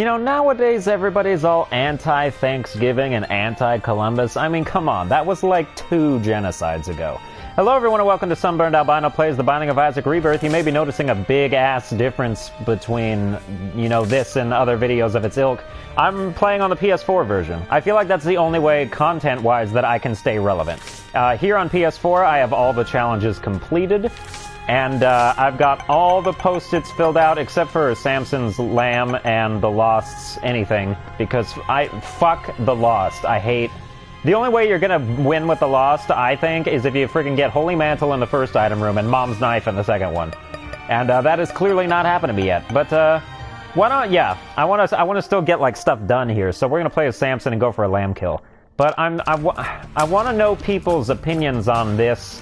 You know, nowadays everybody's all anti-Thanksgiving and anti-Columbus. I mean, come on, that was like 2 genocides ago. Hello everyone and welcome to Sunburned Albino Plays The Binding of Isaac Rebirth. You may be noticing a big-ass difference between, you know, this and other videos of its ilk. I'm playing on the PS4 version. I feel like that's the only way, content-wise, that I can stay relevant. Here on PS4, I have all the challenges completed. And I've got all the post-its filled out except for Samson's Lamb and the Lost's anything, because fuck the Lost. I hate... The only way you're gonna win with the Lost, I think, is if you freaking get Holy Mantle in the first item room and Mom's Knife in the second one. And that has clearly not happened to me yet. But why not? Yeah, I wanna still get like stuff done here, so we're gonna play as Samson and go for a lamb kill. But I wanna know people's opinions on this.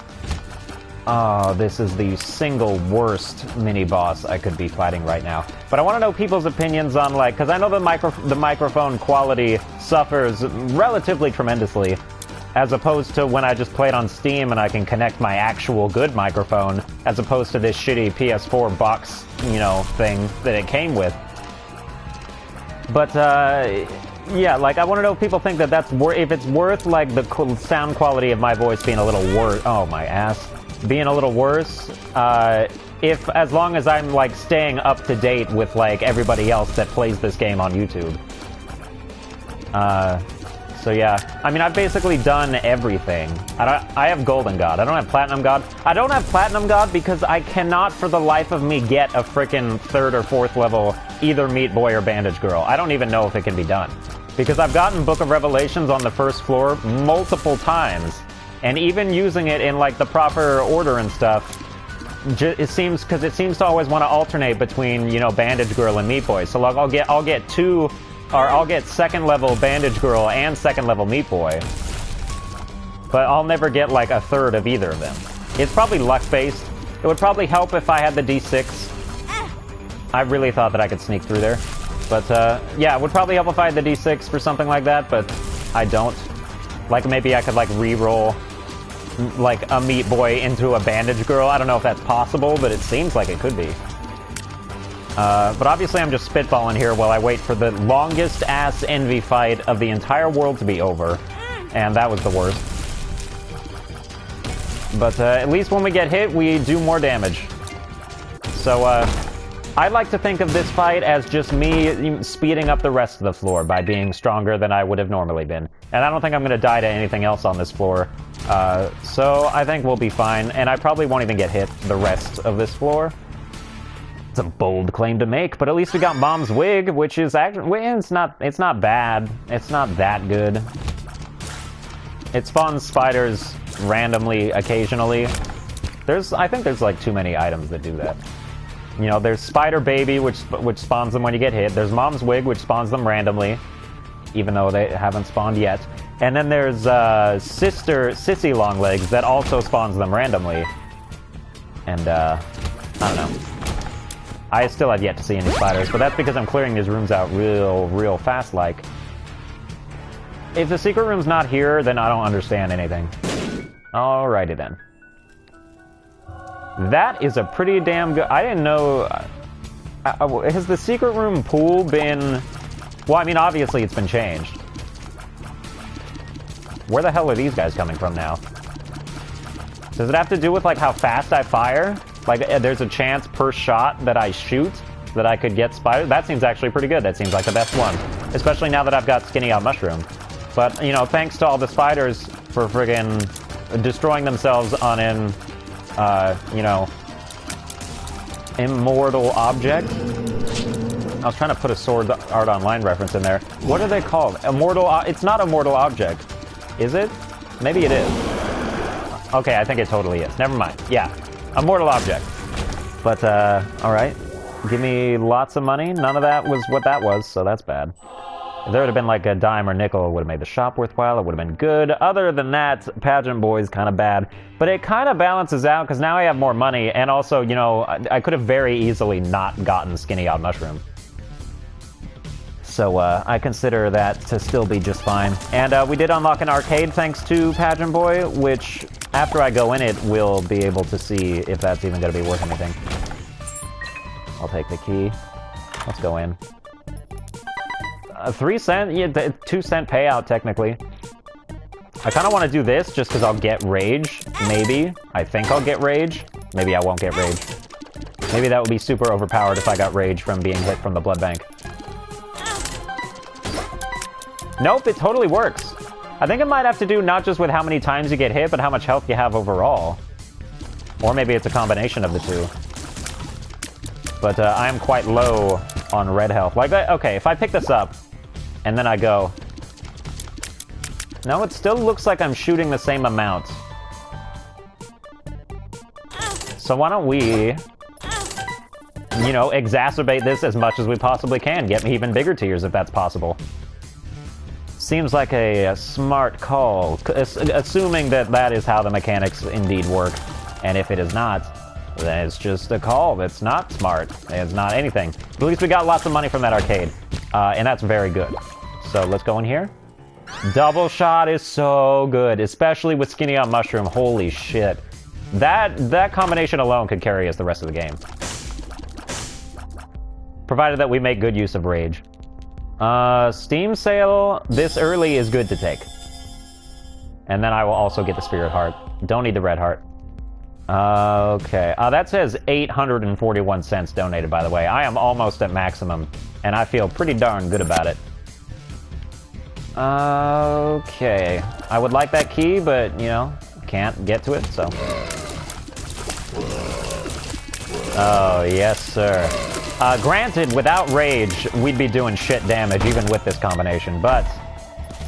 Oh, this is the single worst mini-boss I could be fighting right now. But I want to know people's opinions on, like... Because I know the microphone quality suffers relatively tremendously, as opposed to when I just play it on Steam and I can connect my actual good microphone, as opposed to this shitty PS4 box, you know, thing that it came with. But, yeah, like, I want to know if people think that that's if it's worth, like, the sound quality of my voice being a little worse... Oh, my ass. Being a little worse, as long as I'm, like, staying up to date with, like, everybody else that plays this game on YouTube. So yeah. I mean, I've basically done everything. I have Golden God. I don't have Platinum God. I don't have Platinum God because I cannot for the life of me get a frickin' 3rd or 4th level either Meat Boy or Bandage Girl. I don't even know if it can be done. Because I've gotten Book of Revelations on the first floor multiple times. And even using it in, like, the proper order and stuff, it seems to always want to alternate between, you know, Bandage Girl and Meat Boy. So, like, I'll get 2nd level Bandage Girl and 2nd level Meat Boy. But I'll never get, like, a 3rd of either of them. It's probably luck-based. It would probably help if I had the D6. I really thought that I could sneak through there. But, yeah, it would probably help if I had the D6 for something like that, but I don't. Like, maybe I could, like, re-roll, like, a Meat Boy into a Bandage Girl. I don't know if that's possible, but it seems like it could be. But obviously I'm just spitballing here while I wait for the longest-ass envy fight of the entire world to be over. And that was the worst. But, at least when we get hit, we do more damage. So, I like to think of this fight as just me speeding up the rest of the floor by being stronger than I would have normally been. And I don't think I'm going to die to anything else on this floor. So I think we'll be fine, and I probably won't even get hit the rest of this floor. It's a bold claim to make, but at least we got Mom's Wig, which is actually... It's not bad. It's not that good. It spawns spiders randomly, occasionally. I think there's like too many items that do that. You know, there's Spider Baby, which spawns them when you get hit. There's Mom's Wig, which spawns them randomly, even though they haven't spawned yet. And then there's Sissy Longlegs that also spawns them randomly. And, I don't know. I still have yet to see any spiders, but that's because I'm clearing these rooms out real fast-like. If the secret room's not here, then I don't understand anything. Alrighty then. That is a pretty damn good... I didn't know... has the secret room pool been... Well, I mean, obviously it's been changed. Where the hell are these guys coming from now? Does it have to do with, like, how fast I fire? Like, there's a chance per shot that I shoot that I could get spiders? That seems actually pretty good. That seems like the best one. Especially now that I've got Skinny Out Mushroom. But, you know, thanks to all the spiders for friggin' destroying themselves on an... you know, immortal object. I was trying to put a Sword Art Online reference in there. What are they called? Immortal... it's not Immortal Object. Is it? Maybe it is. Okay, I think it totally is. Never mind. Yeah. Immortal Object. But, alright. Give me lots of money. None of that was what that was, so that's bad. If there would have been like a dime or nickel, it would have made the shop worthwhile. It would have been good. Other than that, Pageant Boy's kind of bad. But it kind of balances out, because now I have more money, and also, you know, I could have very easily not gotten Skinny Out Mushroom. So, I consider that to still be just fine. And, we did unlock an arcade thanks to Pageant Boy, which, after I go in it, we'll be able to see if that's even going to be worth anything. I'll take the key. Let's go in. A 3 cent? Yeah, 2 cent payout, technically. I kind of want to do this just because I'll get rage. Maybe. I think I'll get rage. Maybe I won't get rage. Maybe that would be super overpowered if I got rage from being hit from the blood bank. Nope, it totally works. I think it might have to do not just with how many times you get hit, but how much health you have overall. Or maybe it's a combination of the two. But I am quite low on red health. Like, okay, if I pick this up, and then I go... No, it still looks like I'm shooting the same amount. So why don't we... You know, exacerbate this as much as we possibly can. Get me even bigger tears if that's possible. Seems like a smart call, assuming that that is how the mechanics indeed work. And if it is not, then it's just a call that's not smart. It's not anything. But at least we got lots of money from that arcade. And that's very good. So let's go in here. Double shot is so good, especially with Skinny on Mushroom. Holy shit. That combination alone could carry us the rest of the game. Provided that we make good use of rage. Steam sale this early is good to take. And then I will also get the Spirit Heart. Don't need the Red Heart. Okay. That says 841 cents donated, by the way. I am almost at maximum, and I feel pretty darn good about it. Okay. I would like that key, but, you know, can't get to it, so... Oh, yes, sir. Granted, without rage, we'd be doing shit damage even with this combination, but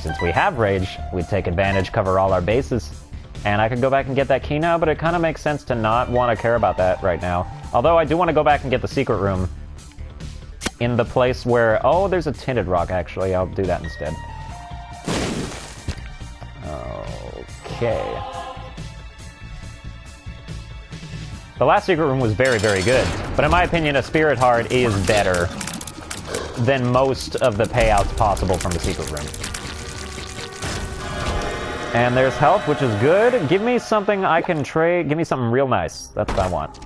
since we have rage, we'd take advantage, cover all our bases. And I could go back and get that key now, but it kind of makes sense to not want to care about that right now. Although I do want to go back and get the secret room in the place where... Oh, there's a tinted rock, actually. I'll do that instead. Okay. The last secret room was very, very good, but in my opinion, a Spirit Heart is better than most of the payouts possible from the secret room. And there's health, which is good. Give me something I can trade. Give me something real nice. That's what I want.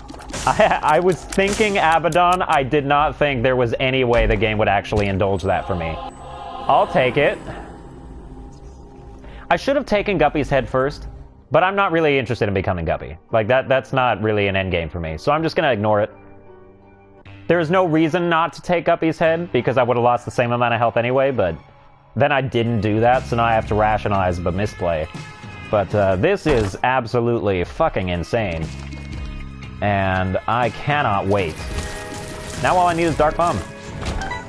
I was thinking Abaddon. I did not think there was any way the game would actually indulge that for me. I'll take it. I should have taken Guppy's head first. But I'm not really interested in becoming Guppy. Like, that's not really an endgame for me. So I'm just gonna ignore it. There's no reason not to take Guppy's head, because I would have lost the same amount of health anyway, but then I didn't do that, so now I have to rationalize the misplay. But this is absolutely fucking insane. And I cannot wait. Now all I need is Dark Bomb.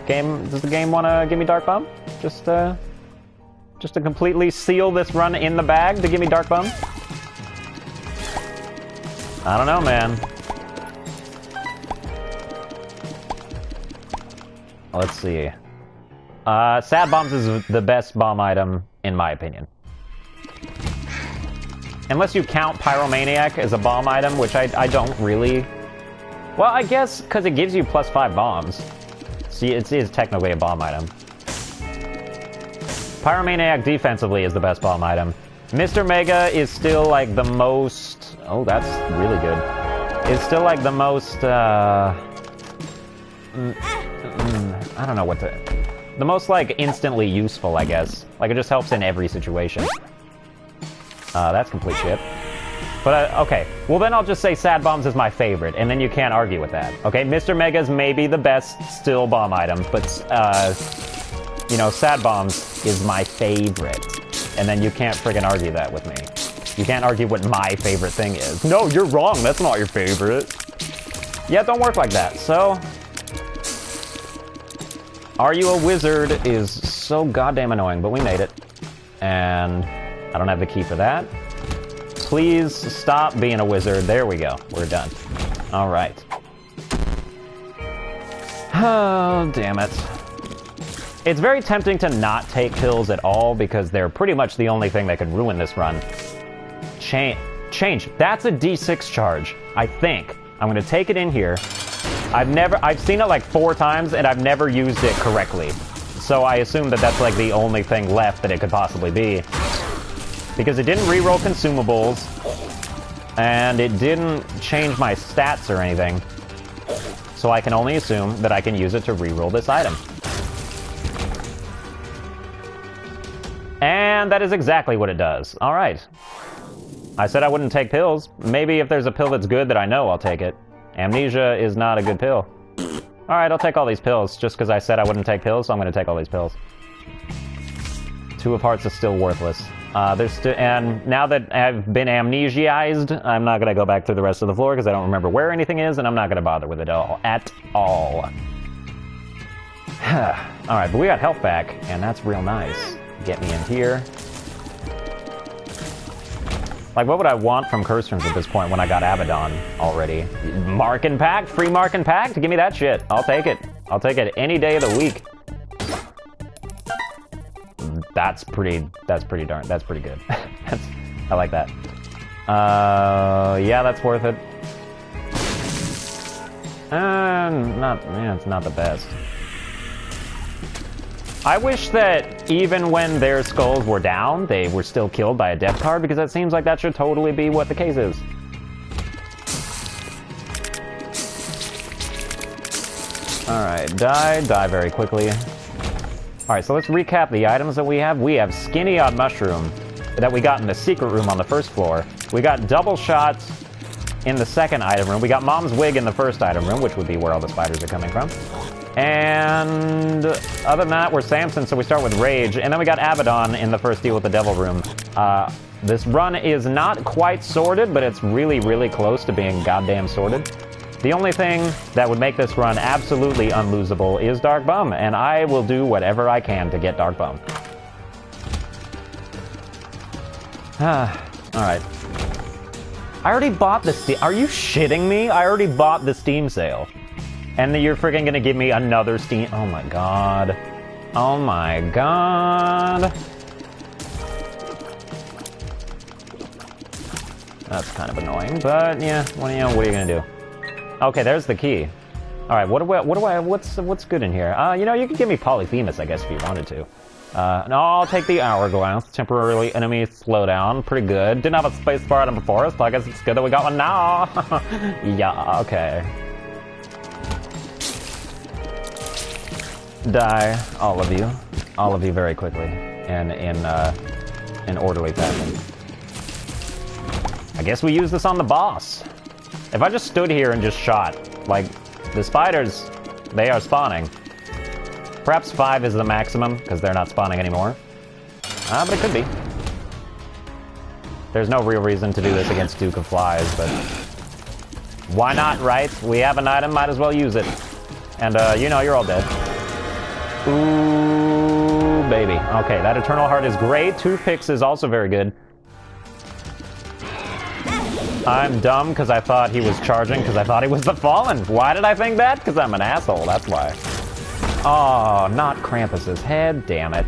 Does the game want to give me Dark Bomb? Just to completely seal this run in the bag to give me Dark Bomb? I don't know, man. Let's see. Sad Bombs is the best bomb item, in my opinion. Unless you count Pyromaniac as a bomb item, which I don't really... Well, I guess, because it gives you +5 bombs. See, it is technically a bomb item. Pyromaniac defensively is the best bomb item. Mr. Mega is still like the most... Oh, that's really good. It's still like the most, I don't know what to... The most, like, instantly useful, I guess. Like, it just helps in every situation. That's complete shit. But, okay. Well, then I'll just say Sad Bombs is my favorite, and then you can't argue with that. Okay, Mr. Mega's maybe the best still bomb item, but, you know, Sad Bombs is my favorite. And then you can't friggin' argue that with me. You can't argue what my favorite thing is. No, you're wrong. That's not your favorite. Yeah, it don't work like that. So, Are You a Wizard is so goddamn annoying, but we made it. And I don't have the key for that. Please stop being a wizard. There we go. We're done. All right. Oh, damn it. It's very tempting to not take pills at all because they're pretty much the only thing that could ruin this run. Change. That's a D6 charge, I think. I'm gonna take it in here. I've seen it like 4 times and I've never used it correctly. So I assume that that's like the only thing left that it could possibly be. Because it didn't reroll consumables, and it didn't change my stats or anything. So I can only assume that I can use it to reroll this item. And that is exactly what it does. Alright. I said I wouldn't take pills. Maybe if there's a pill that's good that I know, I'll take it. Amnesia is not a good pill. Alright, I'll take all these pills, just because I said I wouldn't take pills, so I'm going to take all these pills. Two of Hearts is still worthless. And now that I've been amnesiaized, I'm not going to go back through the rest of the floor, because I don't remember where anything is, and I'm not going to bother with it at all. Alright, but we got health back, and that's real nice. Get me in here. Like, what would I want from Curse Rooms at this point when I got Abaddon already? Markin' Pact? Free Markin' Pact? Give me that shit. I'll take it. I'll take it any day of the week. That's pretty good. I like that. Yeah, that's worth it. It's not the best. I wish that even when their skulls were down, they were still killed by a death card, because it seems like that should totally be what the case is. Alright, die very quickly. Alright, so let's recap the items that we have. We have Skinny Odd Mushroom that we got in the secret room on the first floor. We got Double Shots in the second item room. We got Mom's Wig in the first item room, which would be where all the spiders are coming from. And other than that, we're Samson, so we start with Rage. And then we got Abaddon in the first deal with the Devil Room. This run is not quite sorted, but it's really, really close to being goddamn sorted. The only thing that would make this run absolutely unlosable is Dark Bum, and I will do whatever I can to get Dark Bum. Alright. I already bought the Steam... Are you shitting me? I already bought the Steam sale. And then you're freaking gonna give me another Steam... Oh my god. Oh my god. That's kind of annoying, but yeah, what are you gonna do? Okay, there's the key. Alright, what's good in here? You could give me Polyphemus, I guess, if you wanted to. No, I'll take the Hourglass. Temporarily enemy slowdown. Pretty good. Didn't have a space bar item before, so I guess it's good that we got one now. Yeah, okay. Die, all of you. All of you very quickly. And in orderly fashion. I guess we use this on the boss. If I just stood here and just shot, like, the spiders, they are spawning. Perhaps 5 is the maximum, because they're not spawning anymore. But it could be. There's no real reason to do this against Duke of Flies, but... Why not, right? We have an item, might as well use it. And, you're all dead. Ooh, baby. Okay, that Eternal Heart is great. Toothpicks is also very good. I'm dumb because I thought he was charging because I thought he was the Fallen. Why did I think that? Because I'm an asshole, that's why. Oh, not Krampus's head, damn it.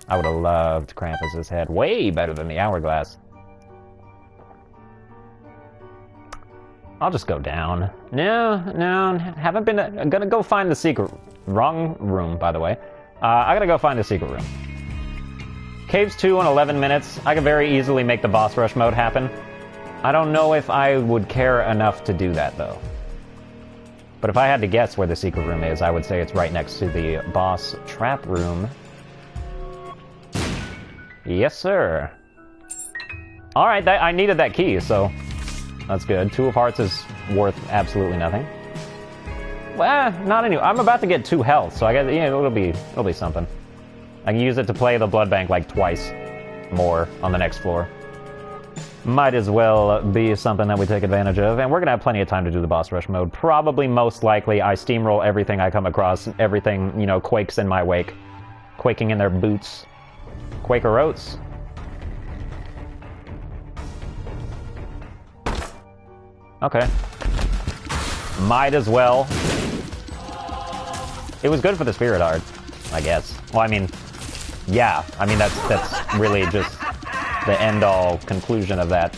I would have loved Krampus's head. Way better than the Hourglass. I'll just go down. No, haven't been... I'm gonna go find the secret... Wrong room, by the way. I gotta go find the secret room. Caves 2 in 11 minutes. I could very easily make the boss rush mode happen. I don't know if I would care enough to do that, though. But if I had to guess where the secret room is, I would say it's right next to the boss trap room. Yes, sir. Alright, I needed that key, so... That's good. 2 of Hearts is worth absolutely nothing. Well, not anymore. I'm about to get 2 health, so I guess, it'll be something. I can use it to play the blood bank like twice more on the next floor. Might as well be something that we take advantage of, and we're gonna have plenty of time to do the boss rush mode. Probably, most likely, I steamroll everything I come across. Everything, quakes in my wake. Quaking in their boots. Quaker Oats. Okay. Might as well. It was good for the Spirit Art, I guess. Well, I mean, yeah. I mean, that's really just the end-all conclusion of that.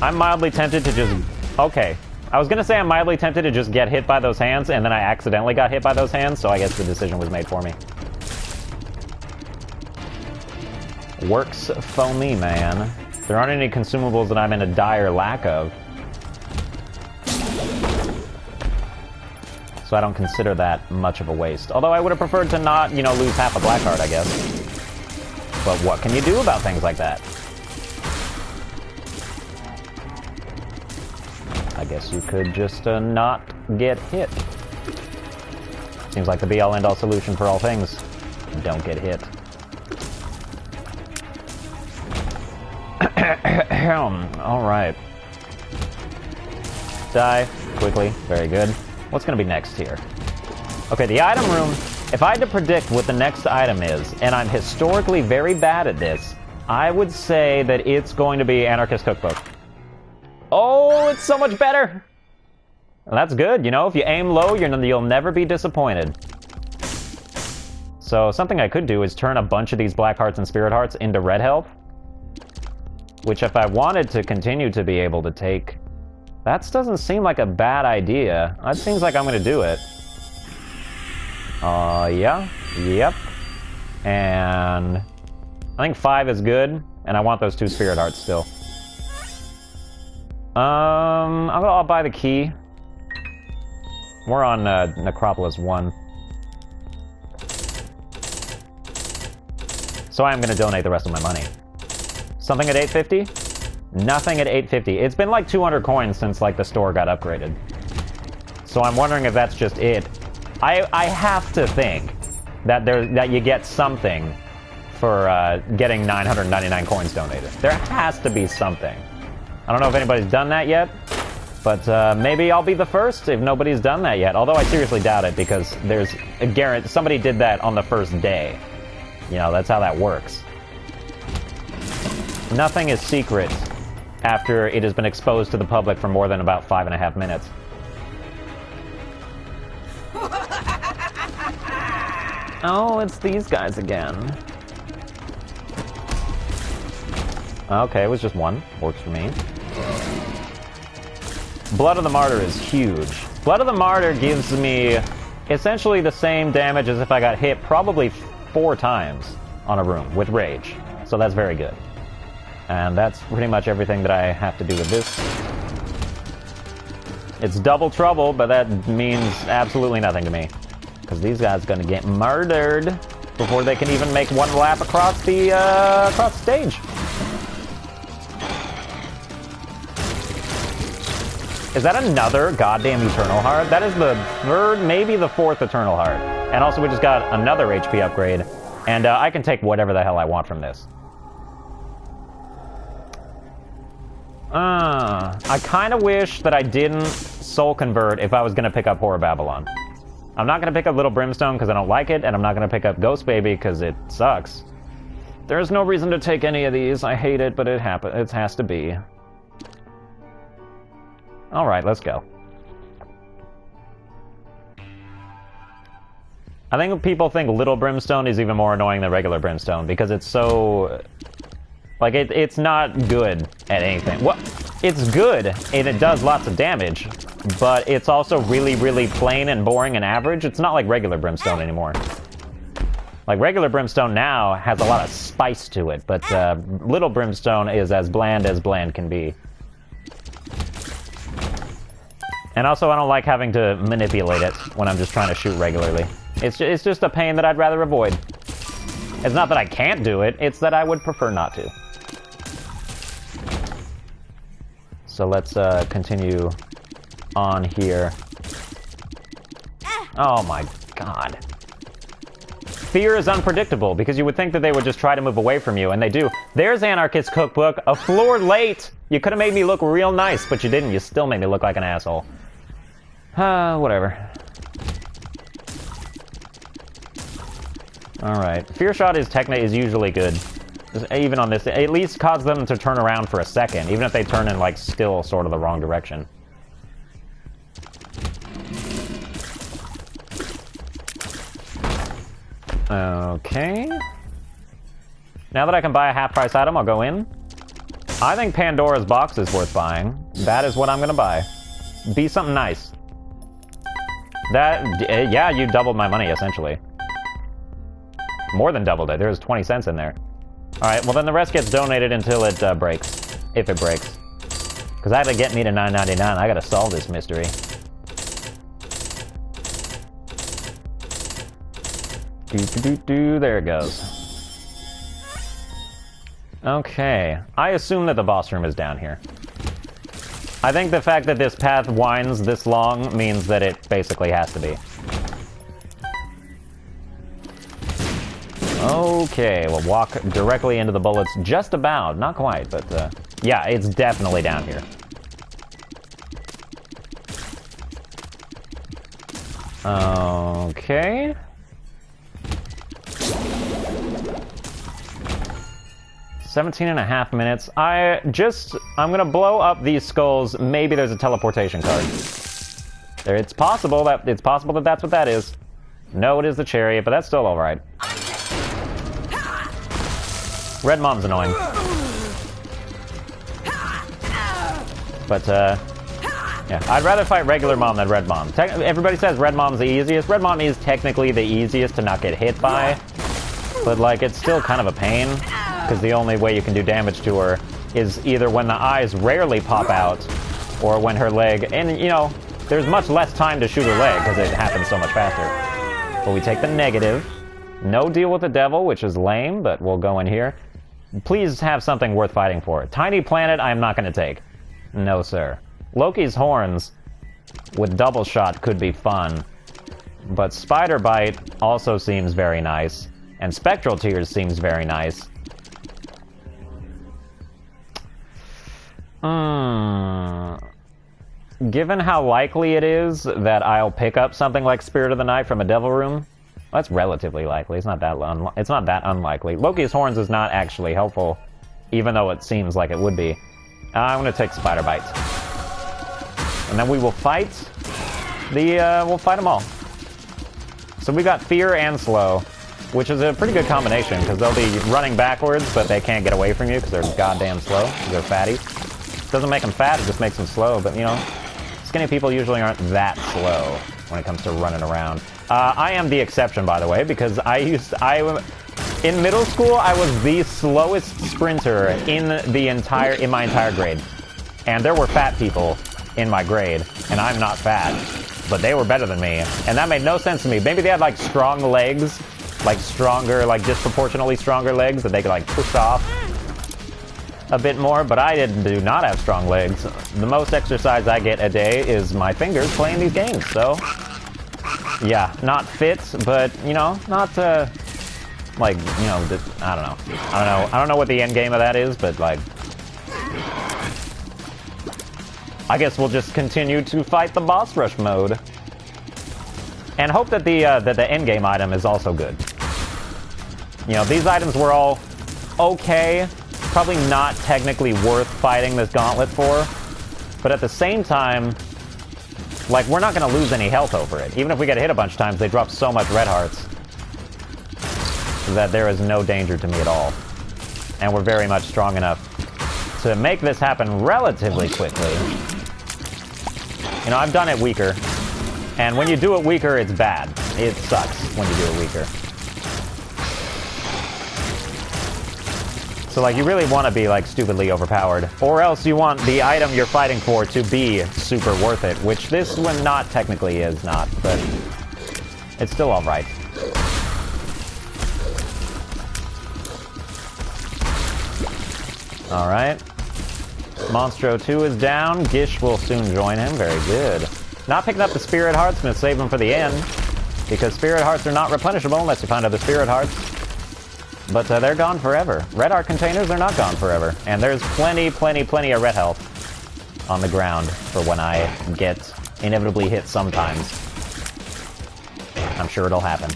I'm mildly tempted to just... Okay. I was gonna say I'm mildly tempted to just get hit by those hands, and then I accidentally got hit by those hands, so I guess the decision was made for me. Works for me, man. There aren't any consumables that I'm in a dire lack of. So I don't consider that much of a waste. Although I would have preferred to not, you know, lose half a black card, I guess. But what can you do about things like that? I guess you could just not get hit. Seems like the be-all end-all solution for all things. Don't get hit. Alright. Die quickly. Very good. What's going to be next here? Okay, the item room. If I had to predict what the next item is, and I'm historically very bad at this, I would say that it's going to be Anarchist Cookbook. Oh, it's so much better! Well, that's good, you know, if you aim low, you'll never be disappointed. So, something I could do is turn a bunch of these black hearts and spirit hearts into red health. Which, if I wanted to continue to be able to take... That doesn't seem like a bad idea. That seems like I'm gonna do it. Yeah. Yep. And... I think 5 is good, and I want those 2 spirit hearts still. I'll buy the key. We're on Necropolis 1. So I am going to donate the rest of my money. Something at 850? Nothing at 850. It's been like 200 coins since like the store got upgraded. So I'm wondering if that's just it. I have to think that you get something for getting 999 coins donated. There has to be something. I don't know if anybody's done that yet, but maybe I'll be the first if nobody's done that yet. Although I seriously doubt it, because there's a guarantee somebody did that on the first day. You know, that's how that works. Nothing is secret after it has been exposed to the public for more than about 5.5 minutes. Oh, it's these guys again. Okay, it was just one. Works for me. Blood of the Martyr is huge. Blood of the Martyr gives me essentially the same damage as if I got hit probably 4 times on a room with Rage. So that's very good. And that's pretty much everything that I have to do with this. It's double trouble, but that means absolutely nothing to me. Because these guys are going to get murdered before they can even make one lap across the stage. Is that another goddamn Eternal Heart? That is the 3rd, maybe the 4th Eternal Heart. And also we just got another HP upgrade. And I can take whatever the hell I want from this. I kind of wish that I didn't soul convert if I was going to pick up Horror Babylon. I'm not going to pick up Little Brimstone because I don't like it, and I'm not going to pick up Ghost Baby because it sucks. There's no reason to take any of these. I hate it, but it has to be. Alright, let's go. I think people think Little Brimstone is even more annoying than regular Brimstone because it's so... Like, it's not good at anything. Well, it's good, and it does lots of damage, but it's also really, really plain and boring and average. It's not like regular Brimstone anymore. Like, regular Brimstone now has a lot of spice to it, but Little Brimstone is as bland can be. And also, I don't like having to manipulate it when I'm just trying to shoot regularly. It's just a pain that I'd rather avoid. It's not that I can't do it, it's that I would prefer not to. So let's continue on here. Oh my god. Fear is unpredictable, because you would think that they would just try to move away from you, and they do. There's Anarchist Cookbook, a floor late! You could have made me look real nice, but you didn't. You still made me look like an asshole. Whatever. Alright. Fear Shot is usually good. Even on this, it at least causes them to turn around for a second, even if they turn in, like, still sort of the wrong direction. Okay. Now that I can buy a half-price item, I'll go in. I think Pandora's Box is worth buying. That is what I'm gonna buy. Be something nice. Yeah, you doubled my money, essentially. More than doubled it. There's 20 cents in there. Alright, well then the rest gets donated until it breaks. If it breaks. Because I had to get me to $9.99. I gotta solve this mystery. There it goes. Okay, I assume that the boss room is down here. I think the fact that this path winds this long means that it basically has to be. Okay, we'll walk directly into the bullets just about. Not quite, but yeah, it's definitely down here. Okay. 17.5 minutes. I'm gonna blow up these skulls. Maybe there's a teleportation card. It's possible that that's what that is. No, it is the chariot, but that's still alright. Red Mom's annoying. But, yeah, I'd rather fight regular Mom than Red Mom. Everybody says Red Mom's the easiest. Red Mom is technically the easiest to not get hit by, but, like, it's still kind of a pain, because the only way you can do damage to her is either when the eyes rarely pop out, or when her leg, and, you know, there's much less time to shoot her leg, because it happens so much faster. But we take the negative. No deal with the devil, which is lame, but we'll go in here. Please have something worth fighting for. Tiny Planet, I'm not going to take. No, sir. Loki's horns with double shot could be fun, but Spider Bite also seems very nice, and Spectral Tears seems very nice. Given how likely it is that I'll pick up something like Spirit of the Night from a Devil Room, that's relatively likely. It's not that unlikely. Loki's horns is not actually helpful, even though it seems like it would be. I'm gonna take Spider Bite, and then we will fight we'll fight them all. So we got Fear and Slow, which is a pretty good combination because they'll be running backwards, but they can't get away from you because they're goddamn slow. They're fatty. Doesn't make them fat; it just makes them slow. But you know, skinny people usually aren't that slow when it comes to running around. I am the exception, by the way, because in middle school, I was the slowest sprinter in my entire grade. And there were fat people in my grade, and I'm not fat, but they were better than me. And that made no sense to me. Maybe they had, like, strong legs, like stronger, like disproportionately stronger legs that they could, like, push off a bit more, but I do not have strong legs. The most exercise I get a day is my fingers playing these games, so yeah, not fit, but, you know, not, like, you know, I don't know what the end game of that is, but, like, I guess we'll just continue to fight the boss rush mode. And hope that the end game item is also good. You know, these items were all okay, probably not technically worth fighting this gauntlet for, but at the same time, like, we're not going to lose any health over it. Even if we get hit a bunch of times, they drop so much red hearts that there is no danger to me at all. And we're very much strong enough to make this happen relatively quickly. You know, I've done it weaker. And when you do it weaker, it's bad. It sucks when you do it weaker. So, like, you really want to be, like, stupidly overpowered. Or else you want the item you're fighting for to be super worth it, which this one not technically is not, but it's still alright. Alright. Monstro 2 is down. Gish will soon join him. Very good. Not picking up the Spirit Hearts, gonna save them for the end, because Spirit Hearts are not replenishable unless you find other Spirit Hearts. But they're gone forever. Red Heart containers are not gone forever. And there's plenty of red health on the ground for when I get inevitably hit sometimes. I'm sure it'll happen.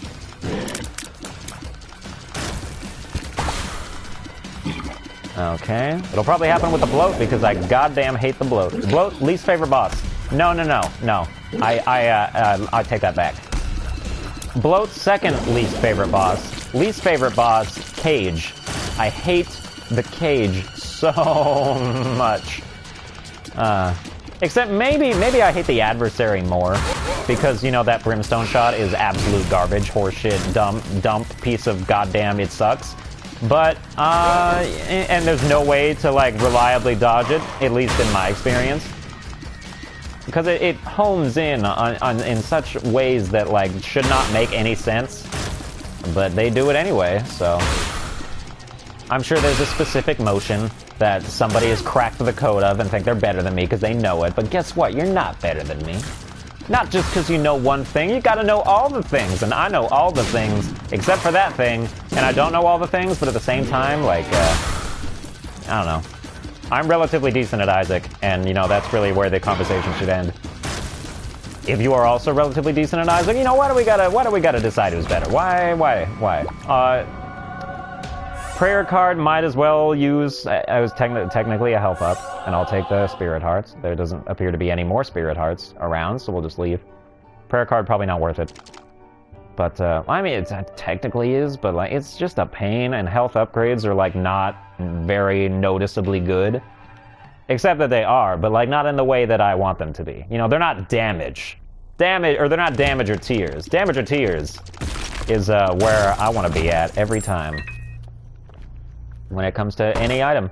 Okay. It'll probably happen with the bloat because I goddamn hate the bloat. Bloat, least favorite boss. No. I take that back. Bloat's second least favorite boss. Least favorite boss, Cage. I hate the Cage so much. Except maybe I hate the adversary more. Because, you know, that brimstone shot is absolute garbage, horseshit, dump piece of goddamn it sucks. But, and there's no way to, like, reliably dodge it, at least in my experience. Because it homes in such ways that, like, should not make any sense. but they do it anyway, so... I'm sure there's a specific motion that somebody has cracked the code of and think they're better than me because they know it, but guess what? You're not better than me. Not just because you know one thing, you gotta know all the things, and I know all the things, except for that thing, and I don't know all the things, but at the same time, like, I don't know. I'm relatively decent at Isaac, and, you know, that's really where the conversation should end. If you are also relatively decent at Isaac, you know, why do we gotta decide who's better? Why? Prayer card might as well use, I was technically a health up, and I'll take the Spirit Hearts. There doesn't appear to be any more Spirit Hearts around, so we'll just leave. Prayer card, probably not worth it. But, I mean, it technically is, but, like, it's just a pain, and health upgrades are, like, not very noticeably good. Except that they are, but, like, not in the way that I want them to be. You know, they're not damage. They're not damage or tears. Damage or tears is, where I want to be at every time. When it comes to any item.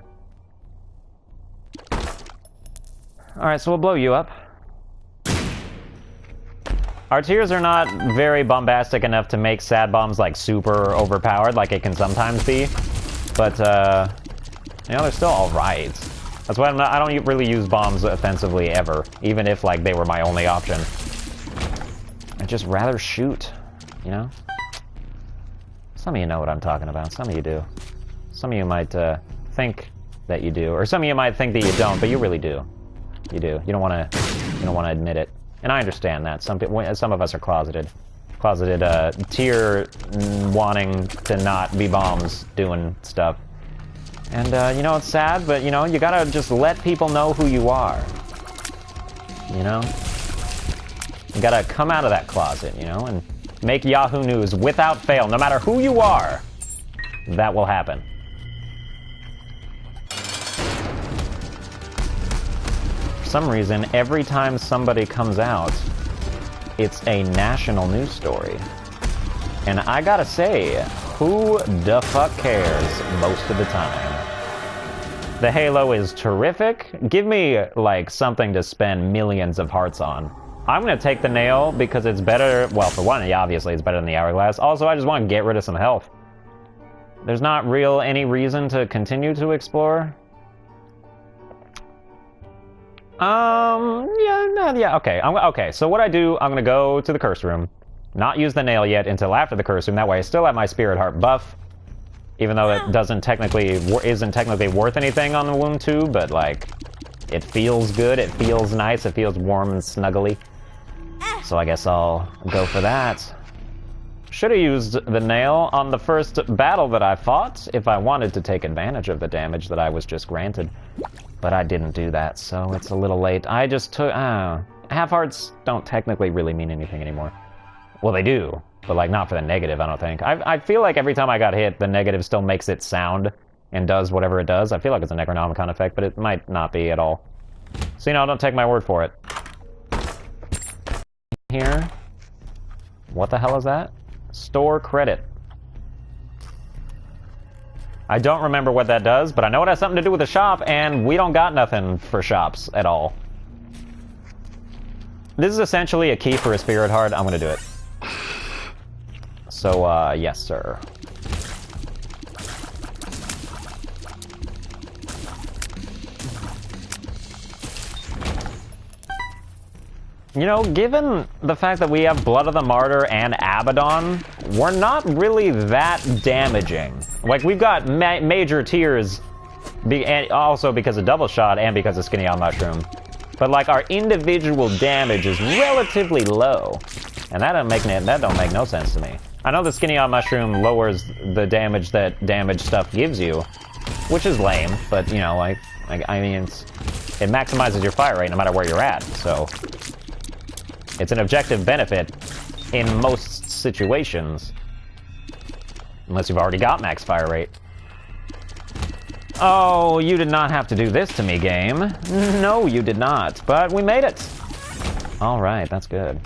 Alright, so we'll blow you up. Our tears are not very bombastic enough to make sad bombs, like, super overpowered, like it can sometimes be. But, you know, they're still alright. That's why I don't really use bombs offensively ever, even if, like, they were my only option. I'd just rather shoot, you know? Some of you know what I'm talking about, some of you do. Some of you might think that you do, or some of you might think that you don't, but you really do. You do. You don't want to admit it, and I understand that. Some of us are closeted, tier wanting to not be bombs doing stuff, and you know, it's sad, but you know, you gotta just let people know who you are. You know, you gotta come out of that closet, you know, and make Yahoo News without fail, no matter who you are. That will happen. For some reason, every time somebody comes out, it's a national news story. And I gotta say, who the fuck cares most of the time? The Halo is terrific. Give me, like, something to spend millions of hearts on. I'm gonna take the nail because it's better, well, for one, obviously it's better than the hourglass. Also, I just want to get rid of some health. There's not any reason to continue to explore. Yeah, okay. Okay, so what I do, I'm gonna go to the curse room. Not use the nail yet until after the curse room. That way I still have my Spirit Heart buff. Even though it isn't technically worth anything on the wound tube, but, like, it feels good, it feels nice, it feels warm and snuggly. So I guess I'll go for that. Should have used the nail on the first battle that I fought if I wanted to take advantage of the damage that I was just granted. But I didn't do that, so it's a little late. I just took... half-hearts don't technically really mean anything anymore. Well, they do, but, like, not for the negative, I don't think. I feel like every time I got hit, the negative still makes it sound and does whatever it does. I feel like it's a Necronomicon effect, but it might not be at all. So, you know, don't take my word for it. Here. What the hell is that? Store credit. I don't remember what that does, but I know it has something to do with the shop, and we don't got nothing for shops at all. This is essentially a key for a Spirit Heart. I'm gonna do it. So, yes, sir. You know, given the fact that we have Blood of the Martyr and Abaddon, we're not really that damaging. Like, we've got major tears, and also because of Double Shot and because of Skinny on Mushroom. But, like, our individual damage is relatively low. And that don't make no sense to me. I know the Skinny on Mushroom lowers the damage that damage stuff gives you, which is lame, but, you know, like I mean, it maximizes your fire rate no matter where you're at, so... It's an objective benefit in most situations. Unless you've already got max fire rate. Oh, you did not have to do this to me, game. No, you did not. But we made it. Alright, that's good.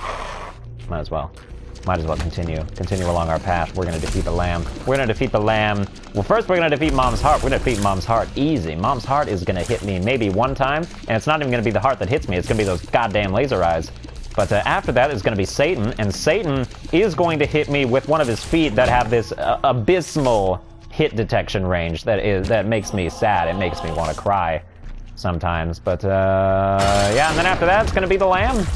Might as well continue. Continue along our path. We're gonna defeat the lamb. We're gonna defeat the lamb. Well, first we're gonna defeat Mom's heart. We're gonna defeat Mom's heart easy. Mom's heart is gonna hit me maybe one time, and it's not even gonna be the heart that hits me. It's gonna be those goddamn laser eyes. But after that is going to be Satan, and Satan is going to hit me with one of his feet that have this abysmal hit detection range that makes me sad. It makes me want to cry sometimes. But yeah, and then after that it's going to be the lamb,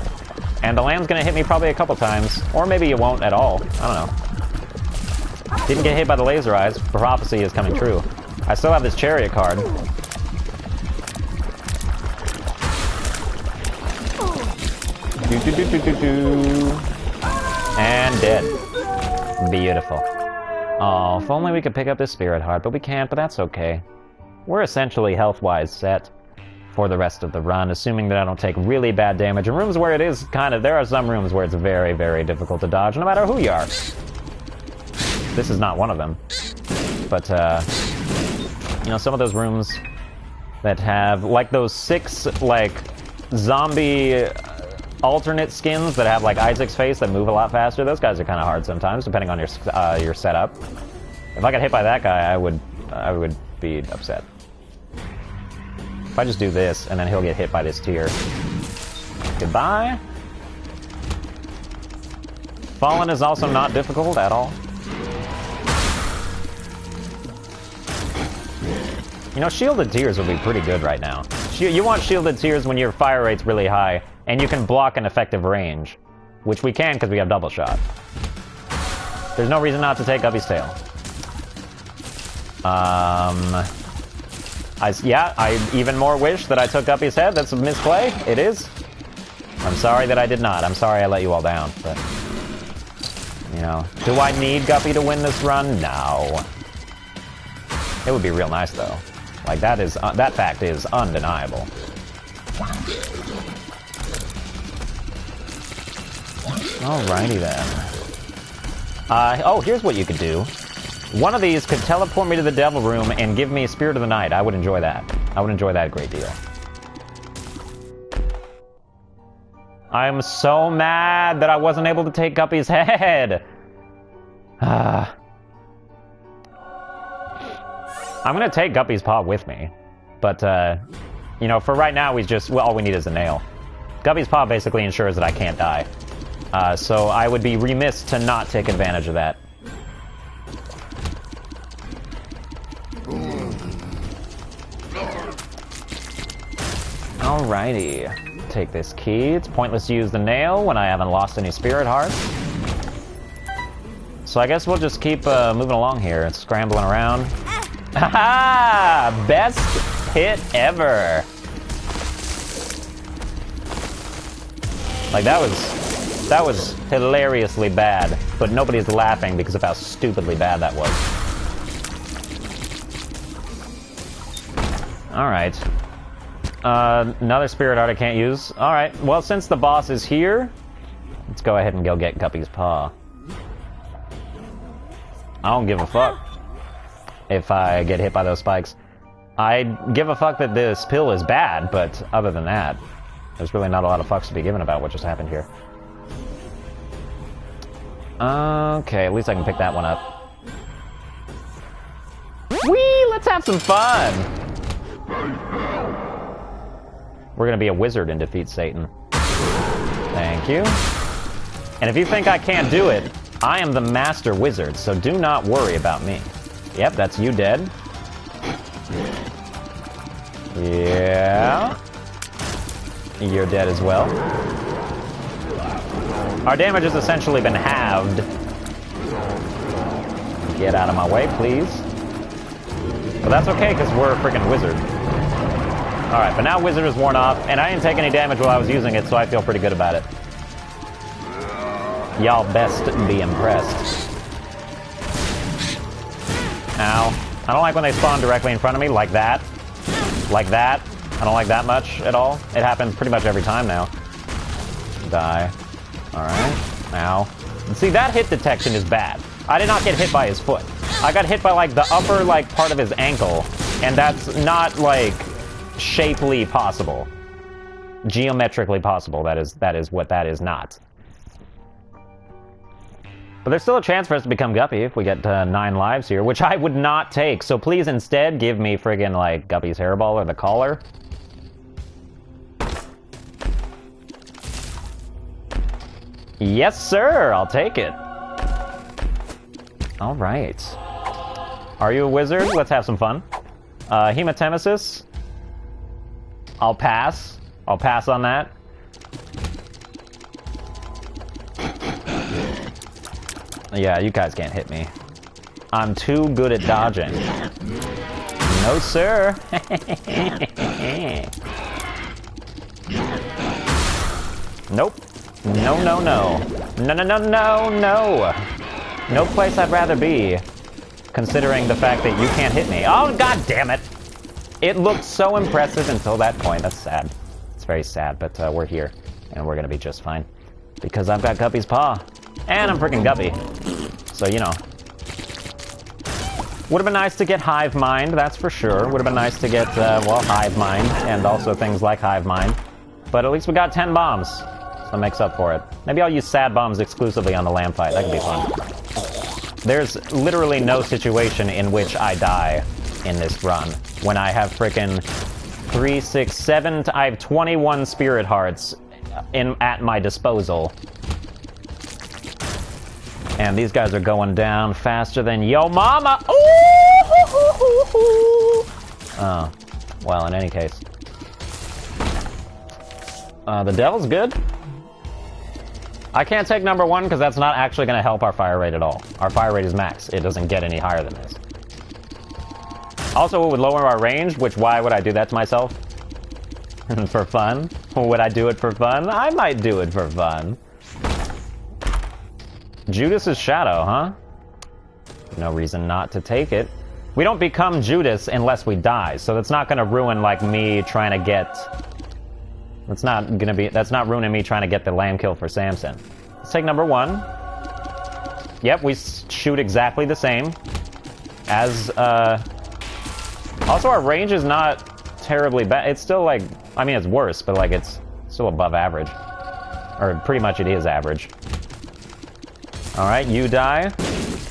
and the lamb's going to hit me probably a couple times, or maybe it won't at all. I don't know. Didn't get hit by the laser eyes. Prophecy is coming true. I still have this chariot card. And dead. Beautiful. Oh, if only we could pick up this spirit heart, but we can't, but that's okay. We're essentially health-wise set for the rest of the run, assuming that I don't take really bad damage. In rooms where it is kind of... There are some rooms where it's very, very difficult to dodge, no matter who you are. This is not one of them. But, you know, some of those rooms that have, like, those 6, like, zombie... alternate skins that have like Isaac's face that move a lot faster. Those guys are kind of hard sometimes, depending on your setup. If I got hit by that guy, I would be upset. If I just do this and then he'll get hit by this tier. Goodbye. Fallen is also not difficult at all. You know, shielded tiers would be pretty good right now. You want shielded tiers when your fire rate's really high, and you can block an effective range. Which we can, because we have double shot. There's no reason not to take Guppy's tail. I even more wish that I took Guppy's head. That's a misplay. It is. I'm sorry that I did not. I'm sorry I let you all down, but... You know, do I need Guppy to win this run? No. It would be real nice, though. Like, that is, that fact is undeniable. Alrighty then. Oh, here's what you could do. One of these could teleport me to the Devil Room and give me Spirit of the Night. I would enjoy that. I would enjoy that a great deal. I'm so mad that I wasn't able to take Guppy's head. I'm gonna take Guppy's paw with me, but, you know, for right now, all we need is a nail. Guppy's paw basically ensures that I can't die. So I would be remiss to not take advantage of that. Alrighty. Take this key. It's pointless to use the nail when I haven't lost any spirit hearts. So I guess we'll just keep moving along here. It's scrambling around. Haha! Best hit ever! Like, that was hilariously bad, but nobody's laughing because of how stupidly bad that was. Alright. Another spirit heart I can't use. Alright, well, since the boss is here, let's go ahead and go get Guppy's paw. I don't give a fuck if I get hit by those spikes. I give a fuck that this pill is bad, but other than that, there's really not a lot of fucks to be given about what just happened here. Okay, at least I can pick that one up. Whee! Let's have some fun! We're gonna be a wizard and defeat Satan. Thank you. And if you think I can't do it, I am the master wizard, so do not worry about me. Yep, that's you dead. Yeah. You're dead as well. Our damage has essentially been halved. Get out of my way, please. But that's okay, because we're a freaking wizard. Alright, but now wizard is worn off, and I didn't take any damage while I was using it, so I feel pretty good about it. Y'all best be impressed. Ow. I don't like when they spawn directly in front of me, like that. Like that. I don't like that much at all. It happens pretty much every time now. Die. Alright. Ow. And see, that hit detection is bad. I did not get hit by his foot. I got hit by, like, the upper, like, part of his ankle. And that's not, like, shapely possible. Geometrically possible. That is what that is not. But there's still a chance for us to become Guppy if we get 9 lives here, which I would not take. So please instead give me friggin' like Guppy's hairball or the collar. Yes, sir! I'll take it. Alright. Are you a wizard? Let's have some fun. Hematemesis? I'll pass. I'll pass on that. Yeah, you guys can't hit me. I'm too good at dodging. No, sir. Nope. No, no, no. No, no, no, no, no. No place I'd rather be, considering the fact that you can't hit me. Oh, god damn it. It looked so impressive until that point. That's sad. It's very sad, but we're here, and we're gonna be just fine. Because I've got Guppy's paw. And I'm freaking Guppy. So, you know. Would have been nice to get Hive Mind, that's for sure. Would have been nice to get, well, Hive Mind, and also things like Hive Mind. But at least we got 10 bombs, so it makes up for it. Maybe I'll use sad bombs exclusively on the lamb fight. That could be fun. There's literally no situation in which I die in this run when I have frickin' 3, 6, 7... I have 21 spirit hearts at my disposal. And these guys are going down faster than yo mama. Ooh! Oh, well, in any case. The devil's good. I can't take number 1 because that's not actually going to help our fire rate at all. Our fire rate is max. It doesn't get any higher than this. Also, it would lower our range, which why would I do that to myself? For fun? Would I do it for fun? I might do it for fun. Judas's shadow, huh? No reason not to take it. We don't become Judas unless we die, so that's not gonna ruin, like, me trying to get... That's not ruining me trying to get the lamb kill for Samson. Let's take number 1. Yep, we shoot exactly the same. As, Also, our range is not terribly bad. It's still, like... I mean, it's worse, but, like, it's still above average. Or pretty much it is average. Alright, you die.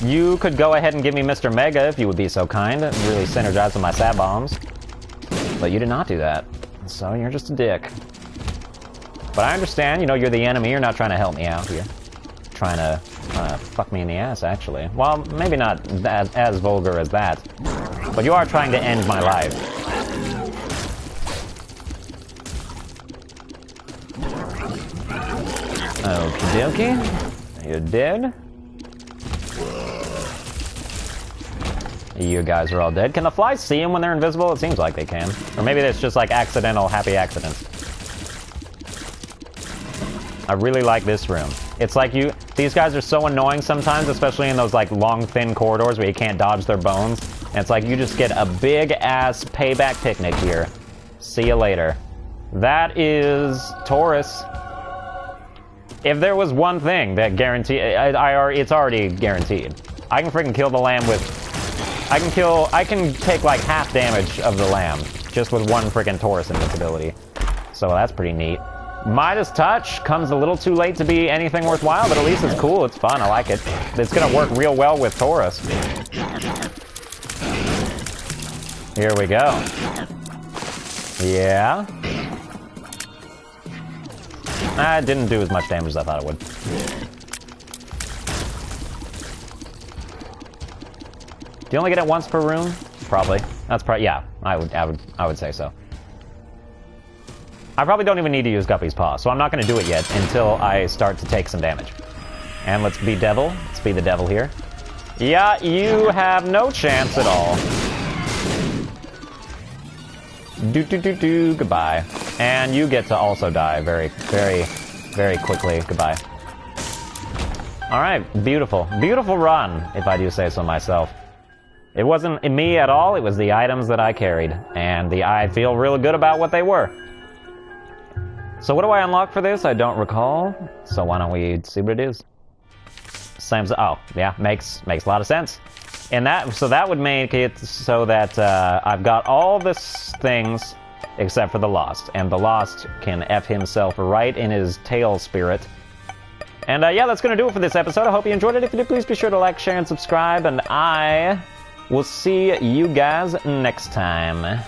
You could go ahead and give me Mr. Mega if you would be so kind. Really synergize with my sad bombs. But you did not do that. So you're just a dick. But I understand, you know, you're the enemy. You're not trying to help me out here. Trying to fuck me in the ass, actually. Well, maybe not as vulgar as that. But you are trying to end my life. Okie dokie. You're dead. You guys are all dead. Can the flies see them when they're invisible? It seems like they can. Or maybe that's just like accidental happy accidents. I really like this room. It's like these guys are so annoying sometimes, especially in those like long, thin corridors where you can't dodge their bones. And it's like you just get a big-ass payback picnic here. See you later. That is Taurus. If there was one thing that guaranteed, it's already guaranteed. I can freaking kill the lamb with, I can take like half damage of the lamb just with one freaking Taurus invincibility. So that's pretty neat. Midas Touch comes a little too late to be anything worthwhile, but at least it's cool, it's fun, I like it. It's gonna work real well with Taurus. Here we go. Yeah. It didn't do as much damage as I thought it would. Do you only get it once per room? Probably. That's probably, yeah. I would say so. I probably don't even need to use Guppy's Paw, so I'm not going to do it yet until I start to take some damage. And let's be devil. Let's be the devil here. Yeah, you have no chance at all. Goodbye. And you get to also die very, very, very quickly. Goodbye. Alright, beautiful. Beautiful run, if I do say so myself. It wasn't me at all, it was the items that I carried. And I feel really good about what they were. So what do I unlock for this? I don't recall. So why don't we see what it is? Same, oh, yeah, makes a lot of sense. And so that would make it so that I've got all the things except for the Lost. And the Lost can F himself right in his tail spirit. And yeah, that's going to do it for this episode. I hope you enjoyed it. If you did, please be sure to like, share, and subscribe. And I will see you guys next time.